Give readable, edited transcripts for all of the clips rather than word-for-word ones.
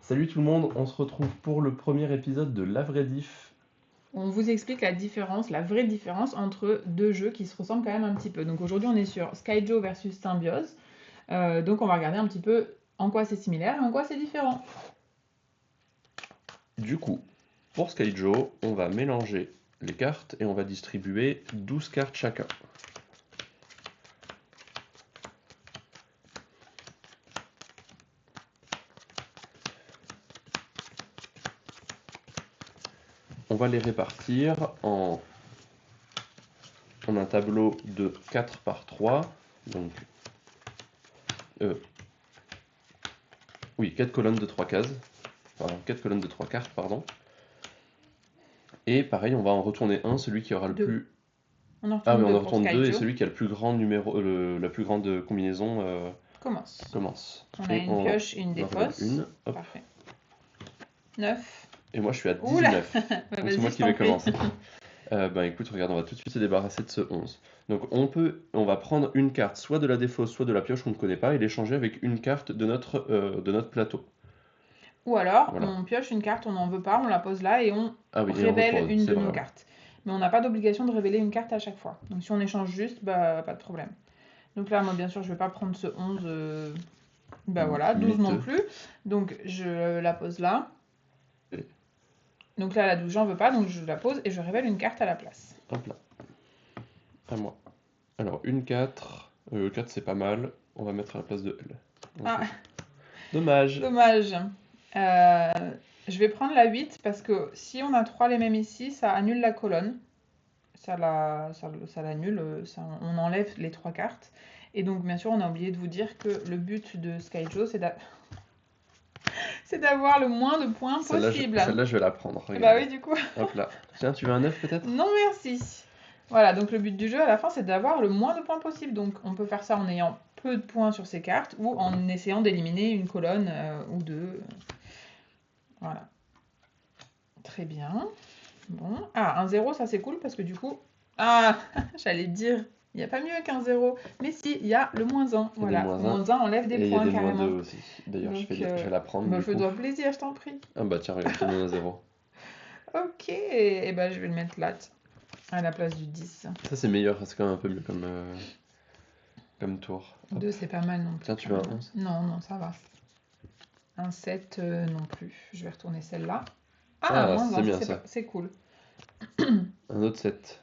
Salut tout le monde, on se retrouve pour le premier épisode de La Vraie Diff. On vous explique la différence, la vraie différence entre deux jeux qui se ressemblent quand même un petit peu. Donc aujourd'hui on est sur Skyjo versus Symbiose. Donc on va regarder un petit peu en quoi c'est similaire et en quoi c'est différent. Du coup, pour Skyjo, on va mélanger les cartes et on va distribuer 12 cartes chacun. On va les répartir en un tableau de 4 par 3. Donc, 4 colonnes de 3 cases. Pardon, 4 colonnes de 3 cartes, pardon. Et pareil, on va en retourner un, celui qui aura le Deux. plus... On en Ah oui, retourne on deux en pour retourne 2 et Skyjo. celui qui a le plus grand numéro, la plus grande combinaison Commence. commence. On a Et une pioche et une en défausse. révèle une. Hop. Parfait. 9. Et moi je suis à Oula 19. Bah, Donc c'est vas-y, moi je qui vais t'en prie. commencer. Écoute, regarde, on va tout de suite se débarrasser de ce 11. Donc on va prendre une carte, soit de la défausse, soit de la pioche qu'on ne connaît pas, et l'échanger avec une carte de notre plateau. Ou alors, Voilà. on pioche une carte, on n'en veut pas, on la pose là et on Ah oui, et on révèle retourne, une c'est de vrai, nos ouais. cartes. Mais on n'a pas d'obligation de révéler une carte à chaque fois. Donc si on échange juste, bah pas de problème. Donc là, moi bien sûr, je vais pas prendre ce 11, bah voilà, 12 non8. plus. Donc je la pose là. Et Donc là, la 12, j'en veux pas, donc je la pose et je révèle une carte à la place. hop là. À moi. Alors, une 4. 4 c'est pas mal. On va mettre à la place de L. Ok. Ah, Dommage. dommage. Je vais prendre la 8 parce que si on a 3 les mêmes ici, ça annule la colonne. Ça l'annule, on enlève les 3 cartes. Et donc, bien sûr, on a oublié de vous dire que le but de Skyjo, c'est d'avoir le moins de points possible. Celle-là, je vais la prendre. Bah Regarde. oui, du coup. Hop là. Tiens, tu veux un 9 peut-être? Non, merci. Voilà, donc le but du jeu à la fin, c'est d'avoir le moins de points possible. Donc, on peut faire ça en ayant peu de points sur ces cartes ou en essayant d'éliminer une colonne ou deux. Voilà. Très bien. Bon. Ah, un 0, ça c'est cool parce que du coup... Ah, j'allais dire, il n'y a pas mieux qu'un 0. Mais si, il y a le moins 1. Il y a des Voilà, moins moins 1 enlève des Et il y a points des moins carrément. 2 aussi. D'ailleurs, je Donc, vais la prendre bah, du coup. fais-toi plaisir, je t'en prie. Ah bah tiens, regarde, je te donne un 0. Ok, et ben je vais le mettre là, à la place du 10. Ça c'est meilleur, c'est quand même un peu mieux comme tour. Hop. 2, c'est pas mal non plus. Tiens, tu veux un 11? Non, non, ça va. Un 7 non plus. Je vais retourner celle-là. Ah, moins c'est 1, bien ça. c'est cool. Un autre 7.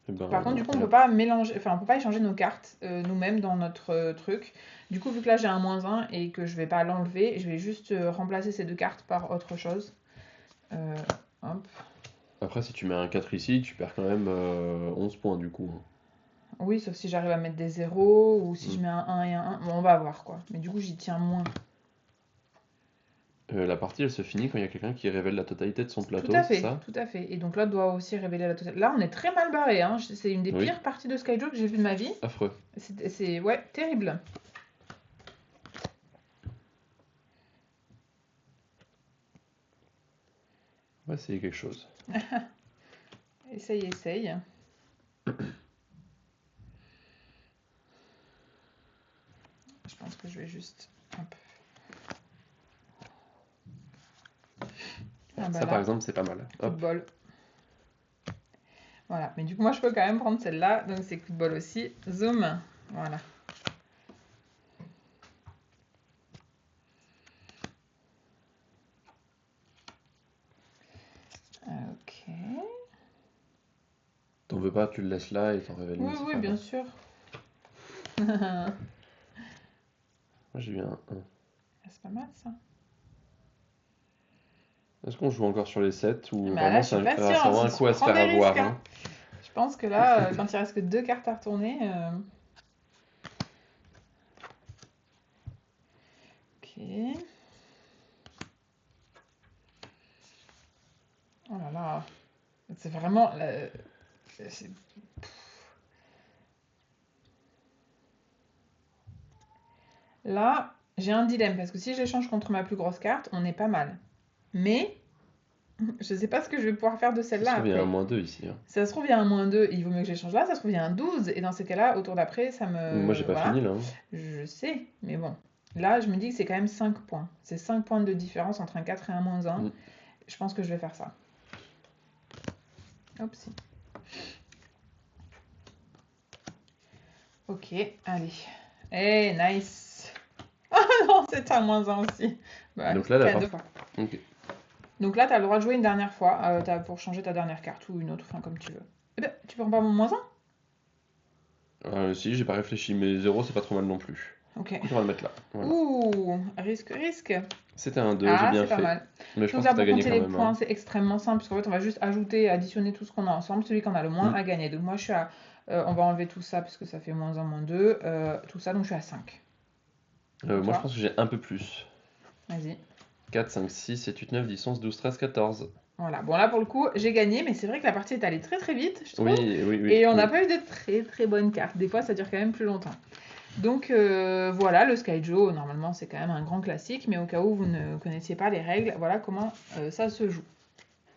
Eh ben, Par contre, du coup, on elle peut a- pas mélanger, enfin, on peut pas échanger nos cartes nous-mêmes dans notre truc. Du coup, vu que là j'ai un moins 1 et que je vais pas l'enlever, je vais juste remplacer ces deux cartes par autre chose. Hop. Après, si tu mets un 4 ici, tu perds quand même 11 points du coup. Oui, sauf si j'arrive à mettre des 0 ou si Mm. je mets un 1 et un 1. Bon, on va voir quoi. Mais du coup, j'y tiens moins. La partie, elle se finit quand il y a quelqu'un qui révèle la totalité de son plateau, Tout à c'est fait, ça? tout à fait. Et donc l'autre doit aussi révéler la totale. Là, on est très mal barré. Hein. C'est une des Oui. pires parties de Skyjo que j'ai vu de ma vie. Affreux. C'est ouais, terrible. On va essayer quelque chose. Essaye, essaye. Je pense que je vais juste... Hop. Ah bah Ça, là, par exemple, c'est pas mal. coup de Hop. bol. Voilà, mais du coup, moi, je peux quand même prendre celle-là. Donc, c'est coup de bol aussi. Zoom. Voilà. Ok. T'en veux pas, tu le laisses là et t'en révèles une. Oui, c'est oui, pas bien grave. sûr. Moi, j'ai eu un 1. C'est pas mal, ça. Est-ce qu'on joue encore sur les 7 ou Bah vraiment là, je suis pas sûre. ça vaut un coup à se Prends faire des avoir, risques, hein. hein. Je pense que là, quand il reste que 2 cartes à retourner... Ok. Oh là là. C'est vraiment... c'est- Là, j'ai un dilemme, parce que si j'échange contre ma plus grosse carte, on est pas mal. Mais, je sais pas ce que je vais pouvoir faire de Ça se celle-là trouve, il y a un après. moins 2 ici, hein. Si ça se trouve, il y a un moins 2, il vaut mieux que j'échange là. Ça se trouve, il y a un 12, et dans ces cas-là, au tour d'après, ça Moi, me... j'ai pas Voilà. fini là, hein. Je sais, mais bon. Là, je me dis que c'est quand même 5 points. C'est 5 points de différence entre un 4 et un -1. Mm. Je pense que je vais faire ça. Hop, si. Ok, allez. Eh, nice. Ah non, c'est un -1 aussi. Bah, Donc là, la t'es à part... 2 fois. Ok. Donc là, tu as le droit de jouer une dernière fois pour changer ta dernière carte ou une autre, enfin comme tu veux. Eh ben, tu prends pas mon -1? Si, j'ai pas réfléchi, mais 0, c'est pas trop mal non plus. Ok. Du coup, on va le mettre là. Voilà. Ouh, risque. C'était un 2, j'ai Ah, bien c'est pas fait. mal. Mais je Donc pense que là, t'as pour gagné compter quand les même, points, hein. c'est extrêmement simple, parce qu'en fait, on va juste ajouter, additionner tout ce qu'on a ensemble. Celui qui en a le moins Mm. a gagné. Donc moi, je suis à... on va enlever tout ça, parce que ça fait -1, -2. Tout ça, donc je suis à 5. Moi, je Toi, pense que j'ai un peu plus. vas-y. 4, 5, 6, 7, 8, 9, 10, 11, 12, 13, 14. Voilà. Bon, là, pour le coup, j'ai gagné, mais c'est vrai que la partie est allée très très vite, je trouve. Oui, Et on n'a oui. pas eu de très très bonnes cartes. Des fois, ça dure quand même plus longtemps. Donc voilà, le Skyjo, normalement c'est quand même un grand classique, mais au cas où vous ne connaissiez pas les règles, voilà comment ça se joue.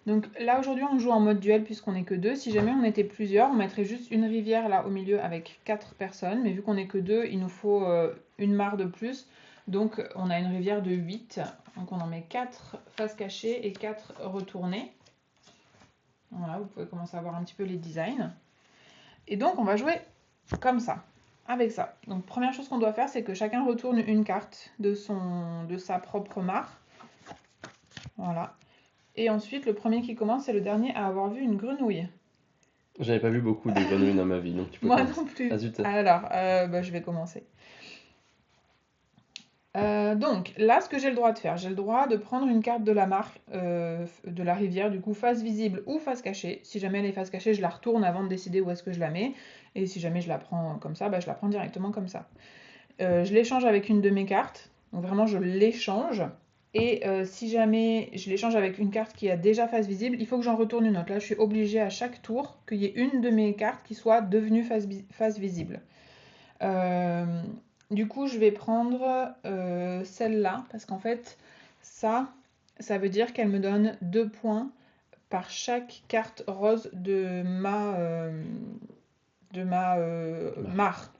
Donc là aujourd'hui on joue en mode duel puisqu'on n'est que deux. Si jamais on était plusieurs, on mettrait juste une rivière là au milieu avec 4 personnes, mais vu qu'on n'est que deux, il nous faut une mare de plus. Donc on a une rivière de 8, donc on en met 4 faces cachées et 4 retournées. Voilà, vous pouvez commencer à voir un petit peu les designs. Et donc on va jouer comme ça, avec ça. Donc première chose qu'on doit faire, c'est que chacun retourne une carte de sa propre mare. Voilà. Et ensuite, le premier qui commence, c'est le dernier à avoir vu une grenouille. J'avais pas vu beaucoup de grenouilles dans ma vie, donc tu peux Moi commencer. non plus. Ah zut. Alors, je vais commencer. Donc là, ce que j'ai le droit de faire, j'ai le droit de prendre une carte de la mare, de la rivière, du coup face visible ou face cachée. Si jamais elle est face cachée, je la retourne avant de décider où est-ce que je la mets. Et si jamais je la prends comme ça, je la prends directement comme ça. Je l'échange avec une de mes cartes. Donc vraiment, je l'échange. Et si jamais je l'échange avec une carte qui a déjà face visible, il faut que j'en retourne une autre. Là, je suis obligée à chaque tour qu'il y ait une de mes cartes qui soit devenue face visible. Euh, du coup, je vais prendre celle-là, parce qu'en fait, ça veut dire qu'elle me donne 2 points par chaque carte rose de ma mare.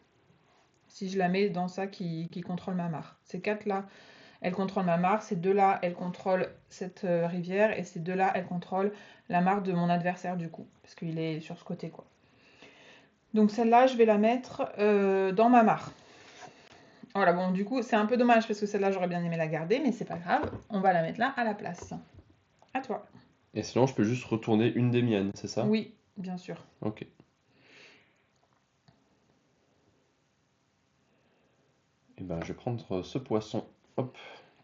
Si je la mets dans ça qui contrôle ma mare. Ces 4-là, elles contrôlent ma mare. Ces 2-là, elles contrôlent cette rivière. Et ces 2-là, elles contrôlent la mare de mon adversaire, du coup. Parce qu'il est sur ce côté, quoi. Donc celle-là, je vais la mettre dans ma mare. Voilà, bon, du coup, c'est un peu dommage parce que celle-là, j'aurais bien aimé la garder, mais c'est pas grave. On va la mettre là à la place. À toi. Et sinon, je peux juste retourner une des miennes, c'est ça? Oui, bien sûr. Ok. Et ben, je vais prendre ce poisson, hop,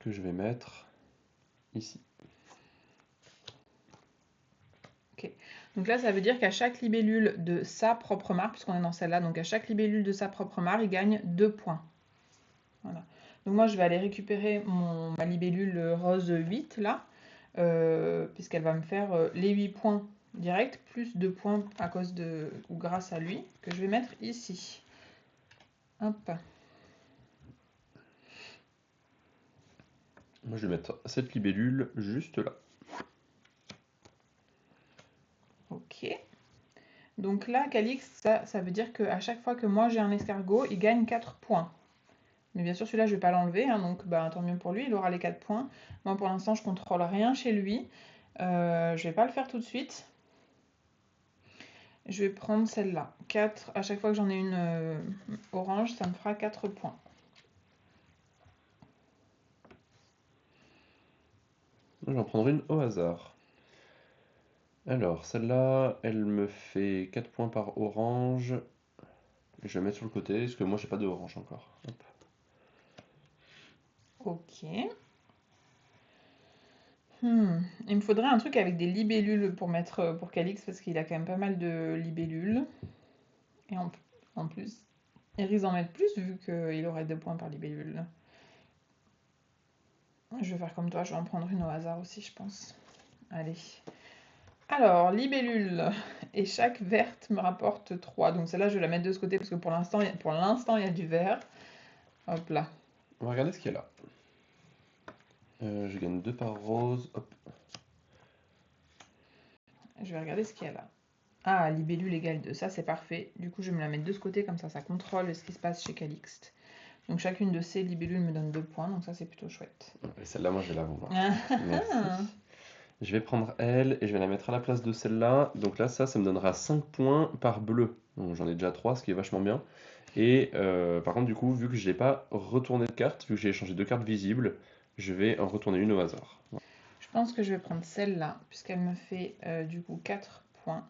que je vais mettre ici. Ok. Donc là, ça veut dire qu'à chaque libellule de sa propre mare, puisqu'on est dans celle-là, donc à chaque libellule de sa propre mare, il gagne 2 points. Voilà. Donc moi, je vais aller récupérer ma libellule rose 8, là, puisqu'elle va me faire les 8 points directs, plus 2 points à cause de, ou grâce à lui, que je vais mettre ici. Hop. Moi, je vais mettre cette libellule juste là. Ok. Donc là, Calix, ça veut dire qu'à chaque fois que moi j'ai un escargot, il gagne 4 points. Mais bien sûr, celui-là, je vais pas l'enlever, hein, donc tant mieux pour lui, il aura les 4 points. Moi, pour l'instant, je contrôle rien chez lui. Je vais pas le faire tout de suite. Je vais prendre celle-là. 4, à chaque fois que j'en ai une orange, ça me fera 4 points. Je vais en prendre une au hasard. Alors, celle-là, elle me fait 4 points par orange. Je vais la mettre sur le côté, parce que moi, j'ai pas de orange encore. Hop. Ok. Il me faudrait un truc avec des libellules pour mettre pour Calix, parce qu'il a quand même pas mal de libellules. Et en plus, il risque d'en mettre plus vu qu'il aurait 2 points par libellule. Je vais faire comme toi, je vais en prendre une au hasard aussi, je pense. Allez. Alors, libellule. Et chaque verte me rapporte 3. Donc celle-là, je vais la mettre de ce côté parce que pour l'instant, il y a du vert. Hop là. On va regarder ce qu'il y a là. Je gagne 2 par rose. Hop. Je vais regarder ce qu'il y a là. Ah, libellule égale 2. Ça, c'est parfait. Du coup, je vais me la mettre de ce côté, comme ça contrôle ce qui se passe chez Calixte. Donc chacune de ces libellules me donne 2 points, donc ça c'est plutôt chouette. Et celle-là, moi, je vais la vouloir. Merci. Je vais prendre elle et je vais la mettre à la place de celle-là. Donc là, ça me donnera 5 points par bleu. Donc j'en ai déjà 3, ce qui est vachement bien. Et par contre, du coup, vu que je n'ai pas retourné de carte, vu que j'ai échangé 2 cartes visibles, je vais en retourner une au hasard. Je pense que je vais prendre celle-là, puisqu'elle me fait du coup 4 points.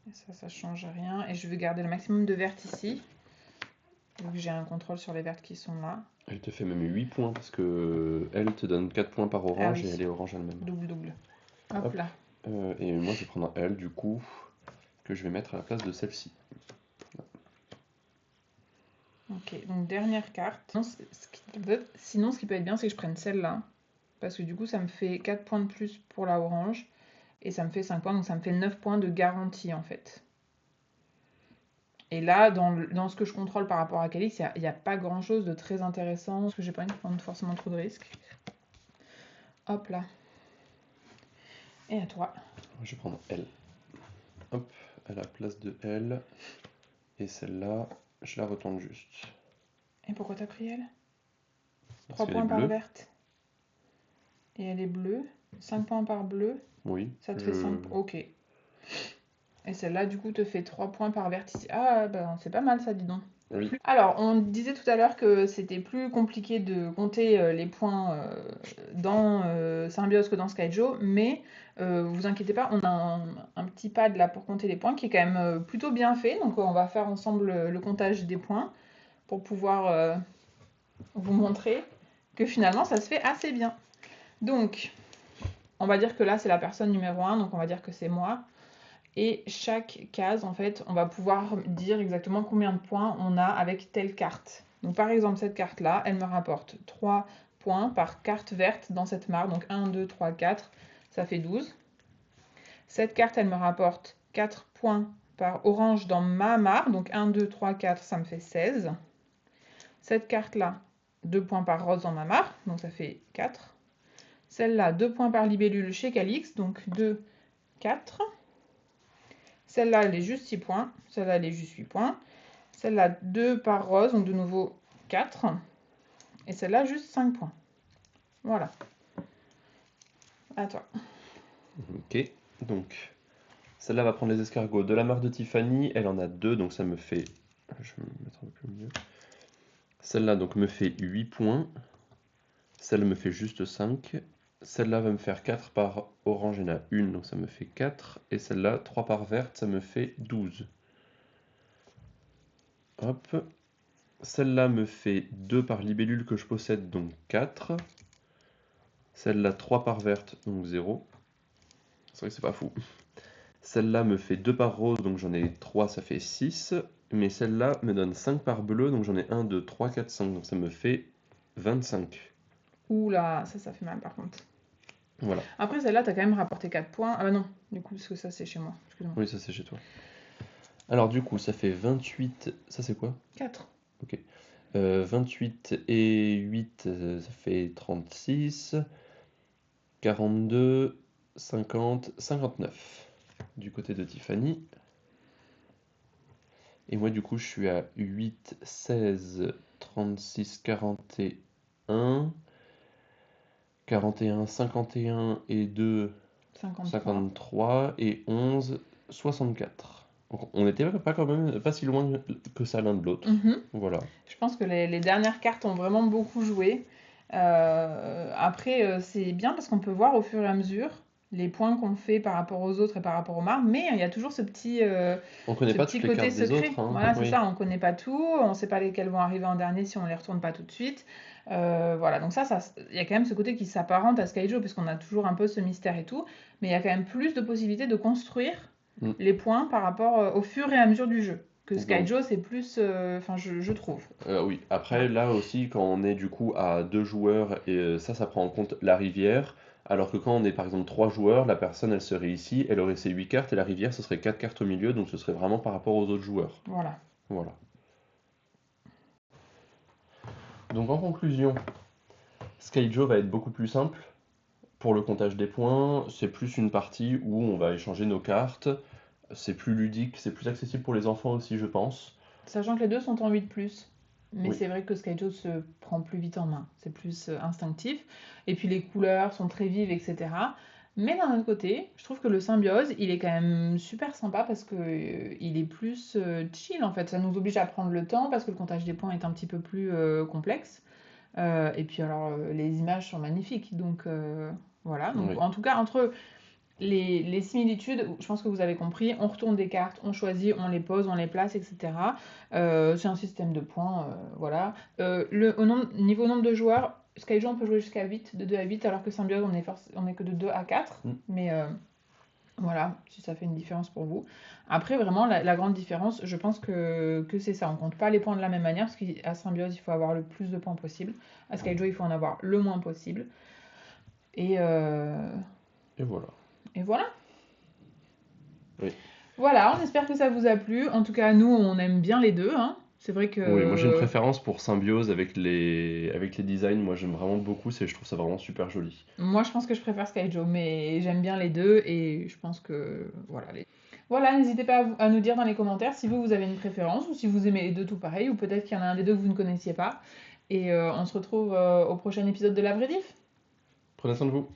Et ça change rien. Et je vais garder le maximum de vertes ici, vu que j'ai un contrôle sur les vertes qui sont là. Elle te fait même 8 points, parce que elle te donne 4 points par orange oui. et elle est orange elle-même. Double. Hop, Hop. là. Et moi, je vais prendre elle, du coup, que je vais mettre à la place de celle-ci. Ok, donc dernière carte. Sinon, ce qui peut être bien, c'est que je prenne celle-là. Parce que du coup, ça me fait 4 points de plus pour la orange. Et ça me fait 5 points, donc ça me fait 9 points de garantie en fait. Et là, dans ce que je contrôle par rapport à Calix, il n'y a pas grand-chose de très intéressant. Parce que j'ai pas envie de prendre forcément trop de risques. Hop là. Et à toi. Je vais prendre elle. Hop, à la place de elle. Et celle-là, je la retourne juste. Et pourquoi t'as pris elle? Parce 3 qu'elle est points par bleue. verte. Et elle est bleue. 5 points par bleu. Oui. Ça te fait 5. Ok. Et celle-là, du coup, te fait 3 points par verte ici. Ah, ben c'est pas mal ça, dis donc. Oui. Alors, on disait tout à l'heure que c'était plus compliqué de compter les points dans Symbiose que dans Skyjo, mais vous inquiétez pas, on a un petit pad là pour compter les points qui est quand même plutôt bien fait. Donc, on va faire ensemble le comptage des points pour pouvoir vous montrer que finalement ça se fait assez bien. Donc, on va dire que là c'est la personne numéro 1, donc on va dire que c'est moi. Et chaque case, en fait, on va pouvoir dire exactement combien de points on a avec telle carte. Donc par exemple, cette carte-là, elle me rapporte 3 points par carte verte dans cette mare. Donc 1, 2, 3, 4, ça fait 12. Cette carte, elle me rapporte 4 points par orange dans ma mare. Donc 1, 2, 3, 4, ça me fait 16. Cette carte-là, 2 points par rose dans ma mare. Donc ça fait 4. Celle-là, 2 points par libellule chez Calix. Donc 2, 4. Celle-là, elle est juste 6 points. Celle-là, elle est juste 8 points. Celle-là, 2 par rose, donc de nouveau 4. Et celle-là, juste 5 points. Voilà. À toi. Ok, donc celle-là va prendre les escargots de la marque de Tiffany. Elle en a 2, donc ça me fait... Je vais me mettre un peu plus au milieu. Celle-là donc me fait 8 points. Celle me fait juste 5. Celle-là va me faire 4 par orange, il y en a une, donc ça me fait 4. Et celle-là, 3 par verte, ça me fait 12. Hop. Celle-là me fait 2 par libellule que je possède, donc 4. Celle-là, 3 par verte, donc 0. C'est vrai que c'est pas fou. Celle-là me fait 2 par rose, donc j'en ai 3, ça fait 6. Mais celle-là me donne 5 par bleu, donc j'en ai 1, 2, 3, 4, 5. Donc ça me fait 25. Oula, ça fait mal par contre. Voilà. Après, celle-là, t'as quand même rapporté 4 points. Ah bah non, du coup, parce que ça, c'est chez moi. Excuse-moi. Oui, ça c'est chez toi. Alors du coup, ça fait 28... Ça c'est quoi? 4. Ok. 28 et 8, ça fait 36. 42, 50, 59 du côté de Tiffany. Et moi, du coup, je suis à 8, 16, 36, 41, 41, 51 et 2, 53 et 11, 64. Donc, on n'était pas quand même pas si loin que ça l'un de l'autre. Voilà. Je pense que les dernières cartes ont vraiment beaucoup joué. Après, c'est bien parce qu'on peut voir au fur et à mesure les points qu'on fait par rapport aux autres et par rapport aux marques, mais il y a toujours ce petit, On connaît pas petit toutes les côté cartes des secret. autres, hein. Voilà, c'est Oui. ça, on connaît pas tout, on sait pas lesquelles vont arriver en dernier si on les retourne pas tout de suite. Voilà, donc ça, il y a quand même ce côté qui s'apparente à Skyjo, puisqu'on a toujours un peu ce mystère et tout, mais il y a quand même plus de possibilités de construire les points par rapport au fur et à mesure du jeu. Que Skyjo, c'est plus, enfin, je trouve. Oui, après là aussi, quand on est du coup à 2 joueurs, et ça prend en compte la rivière, alors que quand on est par exemple 3 joueurs, la personne elle serait ici, elle aurait ses 8 cartes, et la rivière ce serait 4 cartes au milieu, donc ce serait vraiment par rapport aux autres joueurs. Voilà. Voilà. Donc en conclusion, Skyjo va être beaucoup plus simple pour le comptage des points, c'est plus une partie où on va échanger nos cartes, c'est plus ludique, c'est plus accessible pour les enfants aussi je pense. Sachant que les deux sont en 8+. Mais Oui. c'est vrai que Skyjo se prend plus vite en main. C'est plus instinctif. Et puis les couleurs sont très vives, etc. Mais d'un autre côté, je trouve que le Symbiose, il est quand même super sympa parce que il est plus chill en fait. Ça nous oblige à prendre le temps parce que le comptage des points est un petit peu plus complexe. Et puis alors, les images sont magnifiques. Donc voilà. Donc Oui. en tout cas, entre les similitudes, je pense que vous avez compris, on retourne des cartes, on choisit, on les pose, on les place, etc. C'est un système de points, voilà. Niveau nombre de joueurs, Skyjo, on peut jouer jusqu'à 8, de 2 à 8, alors que Symbiose, on est que de 2 à 4. Mm. Mais voilà, si ça fait une différence pour vous. Après, vraiment, la grande différence, je pense que c'est ça. On compte pas les points de la même manière, parce qu'à Symbiose, il faut avoir le plus de points possible. À Skyjo, il faut en avoir le moins possible. Et, euh, Et voilà. et voilà. Oui. Voilà, on espère que ça vous a plu. En tout cas, nous, on aime bien les deux, hein. C'est vrai Oui, moi j'ai une que préférence pour Symbiose avec les designs. Moi j'aime vraiment beaucoup, je trouve ça vraiment super joli. moi, je pense que je préfère Skyjo, mais j'aime bien les deux et je pense que voilà. Voilà, n'hésitez pas à nous dire dans les commentaires si vous avez une préférence ou si vous aimez les deux tout pareil ou peut-être qu'il y en a un des deux que vous ne connaissiez pas. Et on se retrouve au prochain épisode de la vraie diff. Prenez soin de vous.